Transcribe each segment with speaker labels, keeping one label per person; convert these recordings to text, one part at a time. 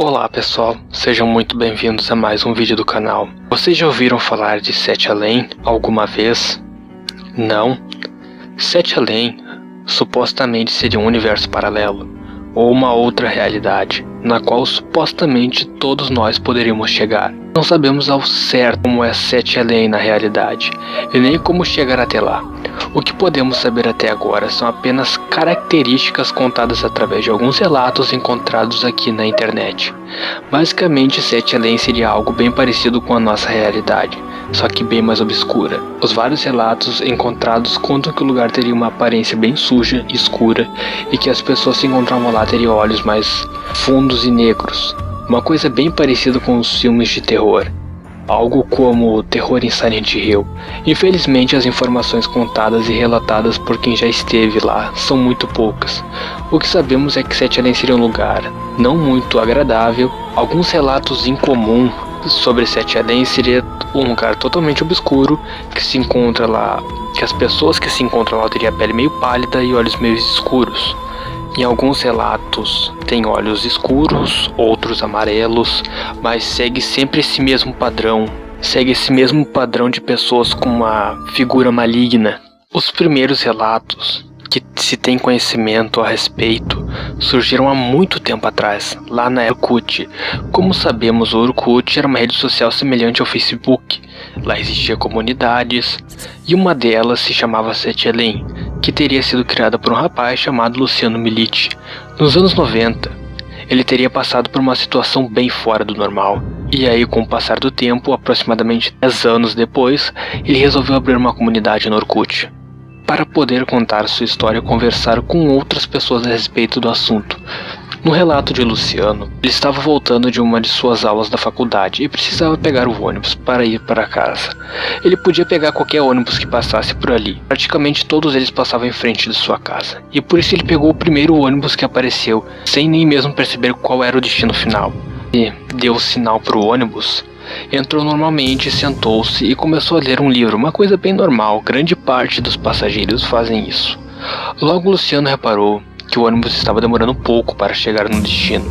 Speaker 1: Olá pessoal, sejam muito bem-vindos a mais um vídeo do canal. Vocês já ouviram falar de Sete Além alguma vez? Não? Sete Além supostamente seria um universo paralelo, ou uma outra realidade, na qual supostamente todos nós poderíamos chegar. Não sabemos ao certo como é Sete Além na realidade, e nem como chegar até lá. O que podemos saber até agora são apenas características contadas através de alguns relatos encontrados aqui na internet. Basicamente, Sete Além seria algo bem parecido com a nossa realidade, só que bem mais obscura. Os vários relatos encontrados contam que o lugar teria uma aparência bem suja e escura, e que as pessoas que se encontravam lá teriam olhos mais fundos e negros. Uma coisa bem parecida com os filmes de terror. Algo como o terror em Silent Hill. Infelizmente, as informações contadas e relatadas por quem já esteve lá são muito poucas. O que sabemos é que Sete Além seria um lugar não muito agradável. Alguns relatos incomuns sobre Sete Além seria um lugar totalmente obscuro, que se encontra lá, que as pessoas que se encontram lá teriam a pele meio pálida e olhos meio escuros. Em alguns relatos tem olhos escuros, outros amarelos, mas segue sempre esse mesmo padrão. Segue esse mesmo padrão de pessoas com uma figura maligna. Os primeiros relatos que se tem conhecimento a respeito surgiram há muito tempo atrás, lá na Orkut. Como sabemos, o Orkut era uma rede social semelhante ao Facebook. Lá existiam comunidades, e uma delas se chamava Sete Além, que teria sido criada por um rapaz chamado Luciano Milite. Nos anos 90, ele teria passado por uma situação bem fora do normal. E aí, com o passar do tempo, aproximadamente 10 anos depois, ele resolveu abrir uma comunidade no Orkut, para poder contar sua história e conversar com outras pessoas a respeito do assunto. No relato de Luciano, ele estava voltando de uma de suas aulas da faculdade e precisava pegar o ônibus para ir para casa. Ele podia pegar qualquer ônibus que passasse por ali. Praticamente todos eles passavam em frente de sua casa, e por isso ele pegou o primeiro ônibus que apareceu, sem nem mesmo perceber qual era o destino final. E deu o sinal para o ônibus, entrou normalmente, sentou-se e começou a ler um livro, uma coisa bem normal. Grande parte dos passageiros fazem isso. Logo Luciano reparou que o ônibus estava demorando um pouco para chegar no destino,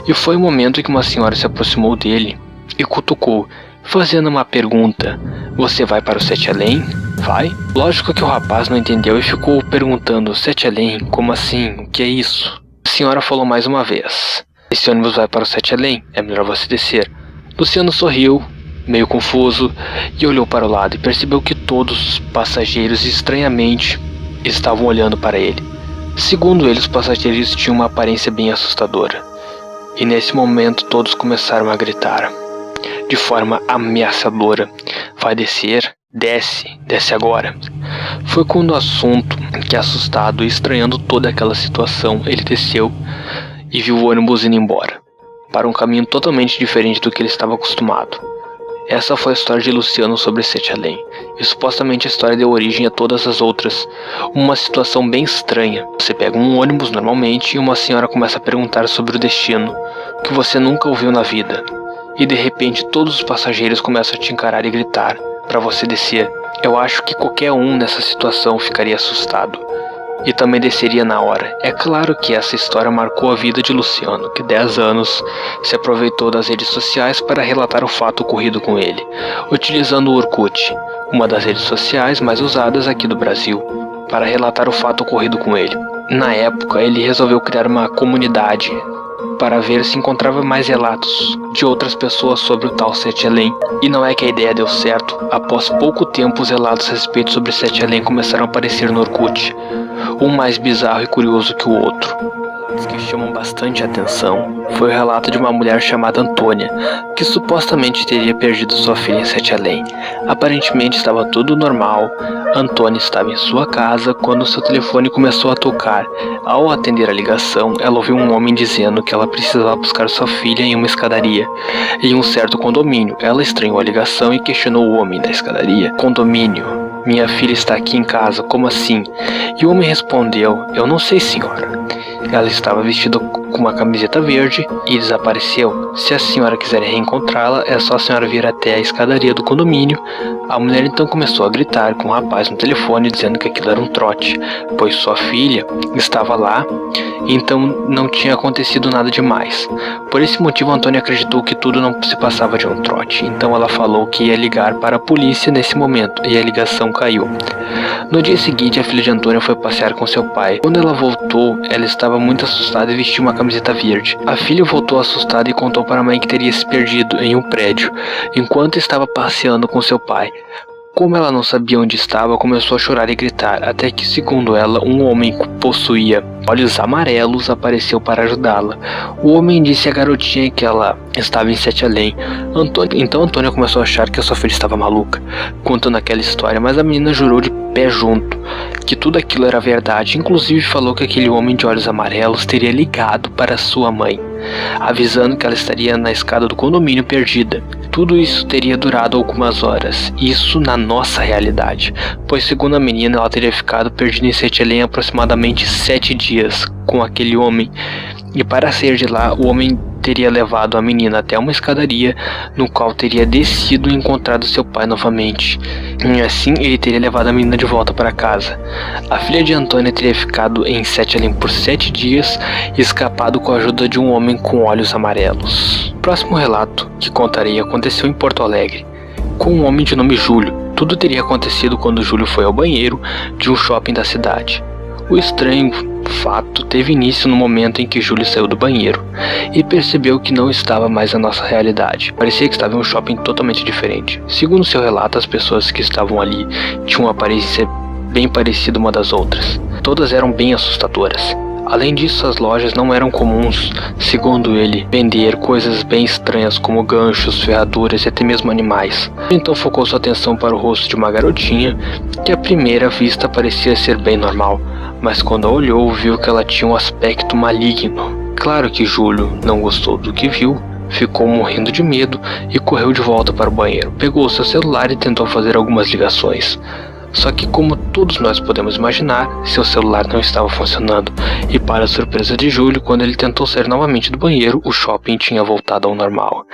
Speaker 1: e foi o momento em que uma senhora se aproximou dele e cutucou, fazendo uma pergunta: "Você vai para o Sete Além? Vai?" Lógico que o rapaz não entendeu e ficou perguntando: "Sete Além? Como assim? O que é isso?" A senhora falou mais uma vez: "Esse ônibus vai para o Sete Além, é melhor você descer." Luciano sorriu, meio confuso, e olhou para o lado e percebeu que todos os passageiros estranhamente estavam olhando para ele. Segundo ele, os passageiros tinham uma aparência bem assustadora. E nesse momento todos começaram a gritar, de forma ameaçadora: "Vai descer? Desce, desce agora." Foi quando o assunto que, assustado e estranhando toda aquela situação, ele desceu e viu o ônibus indo embora, para um caminho totalmente diferente do que ele estava acostumado. Essa foi a história de Luciano sobre Sete Além, e supostamente a história deu origem a todas as outras. Uma situação bem estranha: você pega um ônibus normalmente e uma senhora começa a perguntar sobre o destino, que você nunca ouviu na vida, e de repente todos os passageiros começam a te encarar e gritar para você descer. Eu acho que qualquer um nessa situação ficaria assustado e também desceria na hora. É claro que essa história marcou a vida de Luciano, que 10 anos se aproveitou das redes sociais para relatar o fato ocorrido com ele, utilizando o Orkut, uma das redes sociais mais usadas aqui do Brasil, para relatar o fato ocorrido com ele. Na época, ele resolveu criar uma comunidade para ver se encontrava mais relatos de outras pessoas sobre o tal Sete Além. E não é que a ideia deu certo. Após pouco tempo, os relatos a respeito sobre Sete Além começaram a aparecer no Orkut, um mais bizarro e curioso que o outro. Os que chamam bastante atenção foi o relato de uma mulher chamada Antônia, que supostamente teria perdido sua filha em Sete Além. Aparentemente estava tudo normal. Antônia estava em sua casa quando seu telefone começou a tocar. Ao atender a ligação, ela ouviu um homem dizendo que ela precisava buscar sua filha em uma escadaria, em um certo condomínio. Ela estranhou a ligação e questionou o homem da escadaria: "Condomínio? Minha filha está aqui em casa, como assim?" E o homem respondeu: "Eu não sei, senhora. ela estava vestida com uma camiseta verde e desapareceu. Se a senhora quiser reencontrá-la, é só a senhora vir até a escadaria do condomínio. A mulher então começou a gritar com o rapaz no telefone, dizendo que aquilo era um trote, pois sua filha estava lá, então não tinha acontecido nada demais. Por esse motivo, Antônia acreditou que tudo não se passava de um trote, então ela falou que ia ligar para a polícia nesse momento, e a ligação caiu. No dia seguinte, a filha de Antônia foi passear com seu pai. Quando ela voltou, ela estava muito assustada e vestiu uma camiseta verde. A filha voltou assustada e contou para a mãe que teria se perdido em um prédio, enquanto estava passeando com seu pai. Como ela não sabia onde estava, começou a chorar e gritar, até que, segundo ela, um homem que possuía olhos amarelos apareceu para ajudá-la. O homem disse à garotinha que ela estava em Sete Além. Então Antônia começou a achar que a sua filha estava maluca, contando aquela história, mas a menina jurou de pé junto que tudo aquilo era verdade. Inclusive falou que aquele homem de olhos amarelos teria ligado para sua mãe, avisando que ela estaria na escada do condomínio perdida. Tudo isso teria durado algumas horas, isso na nossa realidade, pois segundo a menina, ela teria ficado perdida em Sete Além aproximadamente 7 dias com aquele homem, e para sair de lá, o homem teria levado a menina até uma escadaria, no qual teria descido e encontrado seu pai novamente. E assim, ele teria levado a menina de volta para casa. A filha de Antônia teria ficado em Sete Além por 7 dias e escapado com a ajuda de um homem com olhos amarelos. O próximo relato que contarei aconteceu em Porto Alegre, com um homem de nome Júlio. Tudo teria acontecido quando Júlio foi ao banheiro de um shopping da cidade. O estranho fato teve início no momento em que Júlio saiu do banheiro e percebeu que não estava mais na nossa realidade. Parecia que estava em um shopping totalmente diferente. Segundo seu relato, as pessoas que estavam ali tinham uma aparência bem parecida uma das outras. Todas eram bem assustadoras. Além disso, as lojas não eram comuns, segundo ele, vender coisas bem estranhas como ganchos, ferraduras e até mesmo animais. Então focou sua atenção para o rosto de uma garotinha que à primeira vista parecia ser bem normal, mas quando a olhou, viu que ela tinha um aspecto maligno. Claro que Júlio não gostou do que viu, ficou morrendo de medo e correu de volta para o banheiro. Pegou seu celular e tentou fazer algumas ligações. Só que, como todos nós podemos imaginar, seu celular não estava funcionando, e para a surpresa de Júlio, quando ele tentou sair novamente do banheiro, o shopping tinha voltado ao normal,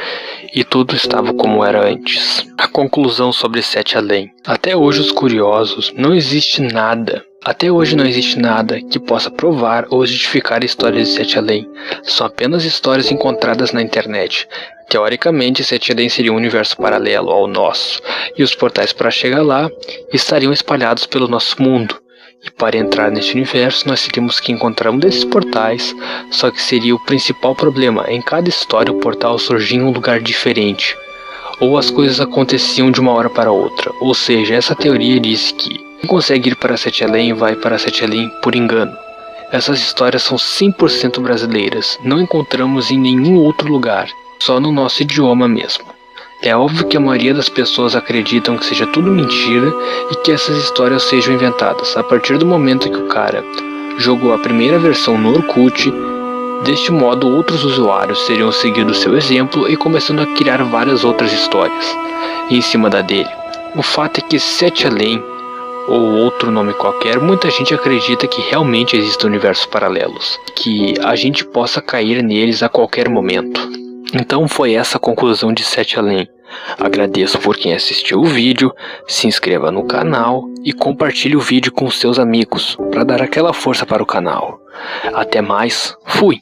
Speaker 1: e tudo estava como era antes. A conclusão sobre Sete Além. Até hoje os curiosos, Até hoje não existe nada que possa provar ou justificar a história de Sete Além. São apenas histórias encontradas na internet. Teoricamente, Sete Além seria um universo paralelo ao nosso, e os portais para chegar lá estariam espalhados pelo nosso mundo. E para entrar neste universo, nós teríamos que encontrar um desses portais, só que seria o principal problema. Em cada história, o portal surgia em um lugar diferente, ou as coisas aconteciam de uma hora para outra. Ou seja, essa teoria diz que quem consegue ir para Sete Além vai para Sete Além por engano. Essas histórias são 100% brasileiras, não encontramos em nenhum outro lugar, só no nosso idioma mesmo. É óbvio que a maioria das pessoas acreditam que seja tudo mentira e que essas histórias sejam inventadas. A partir do momento que o cara jogou a primeira versão no Orkut, deste modo outros usuários seriam seguindo seu exemplo e começando a criar várias outras histórias em cima da dele. O fato é que Sete Além, ou outro nome qualquer, muita gente acredita que realmente existem universos paralelos, que a gente possa cair neles a qualquer momento. Então foi essa a conclusão de Sete Além. Agradeço por quem assistiu o vídeo, se inscreva no canal e compartilhe o vídeo com seus amigos para dar aquela força para o canal. Até mais, fui!